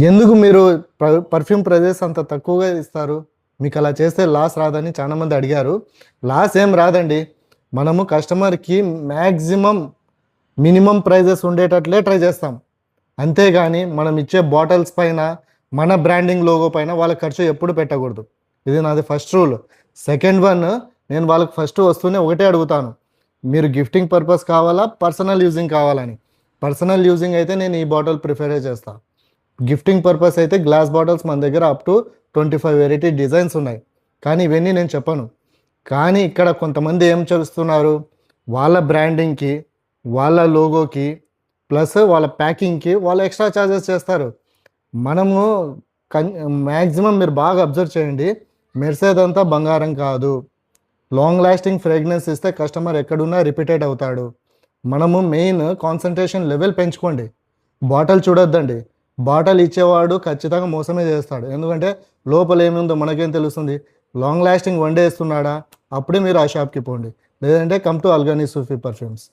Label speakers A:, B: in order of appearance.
A: ఎందుకు మీరు perfume prices అంత తక్కువగా ఇస్తారు? మీకు అలా చేస్తే లాస్ రాదని చాలామంది అడిగారు. లాస్ ఏం రాదండి. మనము కస్టమర్‌కి మ్యాక్సిమం మినిమమ్ ప్రైజెస్ ఉండేటట్లే ట్రై చేస్తాం. అంతేగాని మనం ఇచ్చే బాటిల్స్ పైన, మన బ్రాండింగ్ లోగో పైన వాళ్ళ ఖర్చు ఎప్పుడు పెట్టకూడదు. ఇది నాది ఫస్ట్ రూల్. సెకండ్ వన్, నేను వాళ్ళకి ఫస్ట్ వస్తూనే ఒకటే అడుగుతాను. మీరు గిఫ్టింగ్ పర్పస్ కావాలా? పర్సనల్ యూజింగ్ కావాలని. పర్సనల్ యూజింగ్ అయితే నేను ఈ బాటిల్ ప్రిఫరే చేస్తా. గిఫ్టింగ్ పర్పస్ అయితే గ్లాస్ బాటిల్స్ మన దగ్గర అప్ టు 25 వెరైటీ డిజైన్స్ ఉన్నాయి. కానీ ఇవన్నీ నేను చెప్పను. కానీ ఇక్కడ కొంతమంది ఏం చేస్తున్నారు, వాళ్ళ బ్రాండింగ్‌కి, వాళ్ళ లోగోకి, ప్లస్ వాళ్ళ ప్యాకింగ్‌కి వాళ్ళు ఎక్స్ట్రా చార్జెస్ చేస్తారు. మనము కన్ మ్యాక్సిమం మీరు బాగా అబ్జర్వ్ చేయండి. మెరిసేదంతా బంగారం కాదు. లాంగ్ లాస్టింగ్ ఫ్రేగ్రెన్స్ ఇస్తే కస్టమర్ ఎక్కడున్నా రిపీటెడ్ అవుతాడు. మనము మెయిన్ కాన్సంట్రేషన్ లెవెల్ పెంచుకోండి. బాటిల్ చూడొద్దండి. బాటిల్ ఇచ్చేవాడు ఖచ్చితంగా మోసమే చేస్తాడు. ఎందుకంటే లోపల ఏముందో మనకేం తెలుస్తుంది? లాంగ్ లాస్టింగ్ వన్ డే ఇస్తున్నాడా? అప్పుడే మీరు ఆ షాప్‌కి పోండి. లేదంటే కమ్ టు అల్గాని సూఫీ పర్ఫ్యూమ్స్.